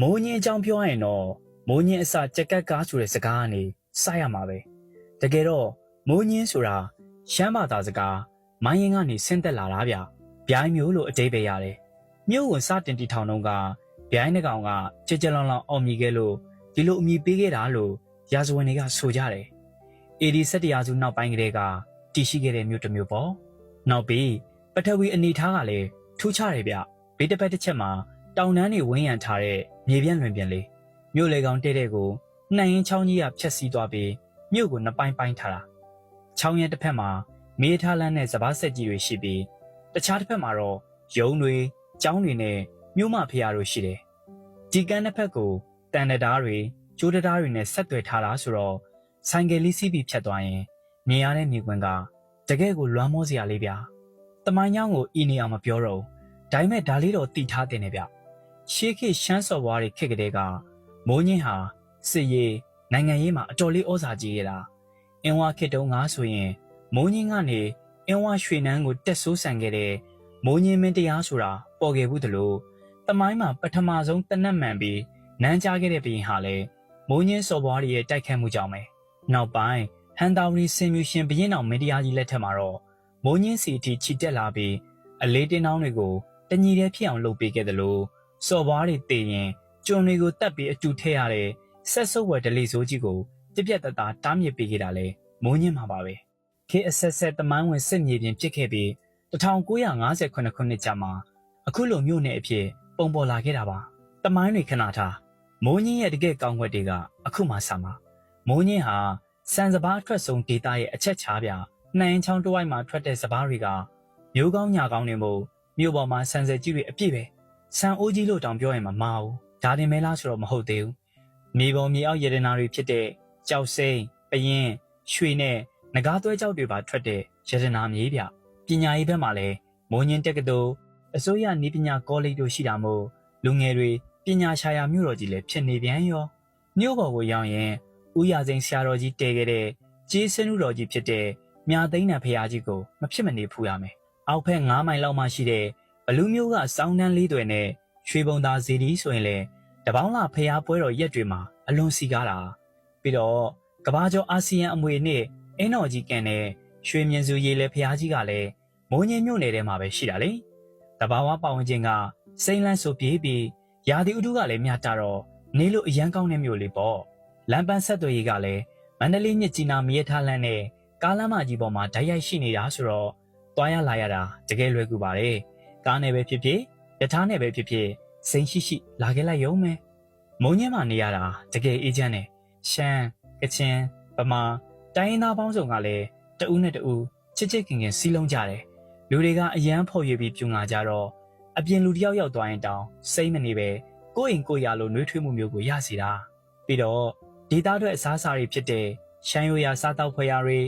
မိုးညင်းအကြောင်းပြောရရင်တော့မိုးညင်းအစကြက်ကက်ကားဆိုတဲ့စကားကနေစရမှာပဲတကယ်တော့မိုးညင်းဆိုတာရှမ်းဘာသာစကားမိုင်းရင်ကနေဆင်းသက်လာတာဗျဗျိုင်းမျိုးလို့အဓိပ္ပာယ်ရတယ်မြို့ဝင်စတင်တည်ထောင်တော့ကဗျိုင်းနှကောင်ကကြကြလောင်လောင်အောင်မြည်ခဲ့လို့ဒီလိုအမည်ပေးခဲ့တာလို့ရာဇဝင်တွေကဆိုကြတယ်AD 17ရာစုနောက်ပိုင်းကတည်းကတည်ရှိခဲ့တဲ့မြို့တစ်မြို့ပေါ့နောက်ပြီးပထဝီအနေထားကလည်းထူးခြားတယ်ဗျဘေးတစ်ဖက်တစ်ချက်မှာတောင်တန်းတွေဝန်းရံထားတဲ့မြေပြန့်လွင်ပြင်လေးမြို့လေကောင်တဲ့တဲ့ကိုနှံရင်ချောင်းကြီးကဖြတ်စီးသွားပြီးမြို့ကိုနှစ်ပိုင်းပိုင်းထားတာချောင်းရဲ့တစ်ဖက်မှာမေးထားလန်းတဲ့စပားဆက်ကြီးတွေရှိပြီးတခြားတစ်ဖက်မှာတော့ရုံတွေကျောင်းတွေနဲ့မြို့မဖျားတို့ရှိတယ်ဒီကမ်းတစ်ဖက်ကိုတန်တရားတွေကျိုးတရားတွေနဲ့ဆက်သွယ်ထားတာဆိုတော့ဆိုင်ကယ်လေးစီးပြီးဖြတ်သွားရင်မြင်ရတဲ့မြေကွင်းကတကယ်ကိုလွမ်းမောစရာလေးဗျာတမိုင်းကြောင်းကိုအီနေအောင်မပြောတော့ဒါပေမဲ့ဒါလေးတော့တည်ထားတင်နေဗျရှေးခေတ်ရှမ်းစော်ဘွားတွေခေတ်ကလေးကမိုးညင်းဟာစစ်ရေးနိုင်ငံရေးမှာအတော်လေးဩဇာကြီးရတာအင်းဝါခေတ်တုန်းကဆိုရင်မိုးညင်းကနေအင်းဝါရွှေနန်းကိုတက်ဆိုးဆန်ခဲ့တဲ့မိုးညင်းမင်းတရားဆိုတာပေါ်ခဲ့ဘူးတလို့တမိုင်းမှာပထမဆုံးတနက်မှန်ပြီးနန်းကြားခဲ့တဲ့ဘုရင်ဟာလည်းမိုးညင်းစော်ဘွားတွေရဲ့တိုက်ခတ်မှုကြောင့်ပဲနောက်ပိုင်းဟန်တာဝရီစင်မြူရှင်ဘုရင်တော်မင်းတရားကြီးလက်ထက်မှာတော့မိုးညင်းစီအထိချီတက်လာပြီးအလေးတင်းနှောင်းတွေကိုတညီတည်းဖြစ်အောင်လုပ်ပေးခဲ့တယ်လို့စော်ဘွားတွေတည်ရင်ကျွန်တွေကိုတတ်ပြီးအတူထည့်ရတဲ့ဆက်စုပ်ဝယ်ဒလီဆိုးကြီးကိုပြပြတတတားမြစ်ပေးခဲ့တာလေမိုးညင်းမှာပါပဲခေအဆက်ဆက်တမိုင်းဝင်စစ်မြေပြင်ဖြစ်ခဲ့ပြီး1958ခုနှစ်ကြာမှာအခုလိုမြို့နယ်အဖြစ်ပုံပေါ်လာခဲ့တာပါတမိုင်းတွေခဏထားမိုးညင်းရဲ့တကယ့်ကောင်းွက်တွေကအခုမှစမှာမိုးညင်းဟာစံစဘာအထွက်ဆုံးဒေတာရဲ့အချက်ချားပြနှံချောင်းတစ်ဝိုက်မှာထွက်တဲ့စဘာတွေကမျိုးကောင်းညာကောင်းတွေမို့မြို့ပေါ်မှာဆန်စယ်ကြီးတွေအပြည့်ပဲဆန်အိုးကြီးလို့တောင်ပြောရင်မမှားဘူးဒါတင်မဲလားဆိုတော့မဟုတ်သေးဘူးမြေပေါ်မြေအောက်ရတနာတွေဖြစ်တဲ့ကြောက်စိမ့်ပရင်ရွှေနဲ့ငကားသွဲကြောက်တွေပါထွက်တဲ့ရတနာမြေပြပညာရေးဘက်မှာလည်းမိုးညင်းတက္ကသိုလ်အစိုးရနည်းပညာကောလိပ်တို့ရှိတာမို့လူငယ်တွေပညာရှာရာမြို့တော်ကြီးလည်းဖြစ်နေပြန်ရောမြို့ပေါ်ကိုရောက်ရင်ဦးရစိန်ဆရာတော်ကြီးတည်ခဲ့တဲ့ကျေးစနုတော်ကြီးဖြစ်တဲ့မြာသိန်းနံဖရာကြီးကိုမဖြစ်မနေဖူးရမယ်အောက်ဖက်9မိုင်လောက်မှရှိတဲ့ဘလူးမျိုးကစောင်းတန်းလေးတွေနဲ့ရွှေဘုံသားဇီဒီဆိုရင်လည်းတပေါင်းလာဖျားပွဲတော်ရက်တွေမှာအလွန်စီကားတာပြီးတော့ကဘာကျော်အာဆီယံအမွေနဲ့အင်းတော်ကြီးကန်တဲ့ရွှေမြင်စုရေလဲဖျားကြီးကလည်းမိုးညင်းမြို့နယ်ထဲမှာပဲရှိတာလေတဘာဝပတ်ဝန်းကျင်ကစိမ့်လန်းဆိုပြေးပြီးရာသီဥတုကလည်းမြတာတော့နေလို့အရန်ကောင်းတဲ့မြို့လေးပေါ့လမ်းပန်းဆက်သွယ်ရေးကလည်းမန္တလေးမြစ်ကြီးနားမြစ်ထားလမ်းနဲ့ကားလမ်းမကြီးပေါ်မှာဓာတ်ရိုက်ရှိနေတာဆိုတော့တွားရလာရတာတကယ်လွယ်ကူပါတယ်ကားနဲ့ပဲဖြစ်ဖြစ်ရထားနဲ့ပဲဖြစ်ဖြစ်စိန်ရှိလာခဲ့လိုက်ရုံပဲမုံညင်းမှာနေရတာတကယ်အေးချမ်းတယ်ရှမ်းကချင်ဗမာတိုင်းရင်းသားပေါင်းစုံကလည်းတဦးနဲ့တဦးချစ်ချစ်ခင်ခင်စီးလုံးကြတယ်လူတွေကအရန်ဖော်ရွေပြီးပြူငါကြတော့အပြင်လူတယောက်ရောက်သွားရင်တောင်စိတ်မနေပဲကိုယ့်အိမ်ကိုယ့်ရာလိုနှွေးထွေးမှုမျိုးကိုရစီတာပြီးတော့ဒေသအတွက်အစားအစာတွေဖြစ်တဲ့ရှမ်းရိုးရာစားတောက်ဖွယ်ရာတွေ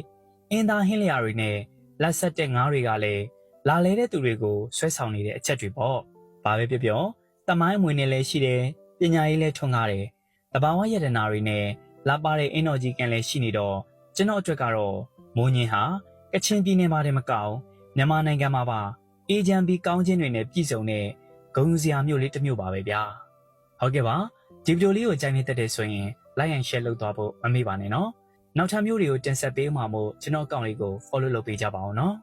အင်းသားဟင်းလျာတွေနဲ့လက်ဆက်တဲ့ငါးတွေကလည်းလာလဲတဲ့သူတွေကိုဆွဲဆောင်နေတဲ့အချက်တွေပေါ့ဘာပဲပြောပြောတမိုင်းအမွေနဲ့လည်းရှိတယ်ပညာရေးလည်းထွန်းကားတယ်တဘာဝရတနာတွေနဲ့လာပါတဲ့အင်းတော်ကြီးကန်လည်းရှိနေတော့ကျွန်တော်အတွက်ကတော့မိုးညင်းဟာကချင်ပြည်နယ်မှာတည်းမကောင်းမြန်မာနိုင်ငံမှာပါအေဂျန်ဘီကောင်းချင်းတွေနဲ့ပြည်စုံတဲ့ဂုဏ်စရာမျိုးလေးတစ်မျိုးပါပဲဗျာဟုတ်ကဲ့ပါဒီဗီဒီယိုလေးကိုကြိုက်နေတတ်တယ်ဆိုရင် like and share လုပ်သွားဖို့မမေ့ပါနဲ့နော်နောက်ထပ်မျိုးတွေကိုတင်ဆက်ပေးမှာမို့ကျွန်တော်အကောင့်လေးကို follow လုပ်ပေးကြပါအောင်နော်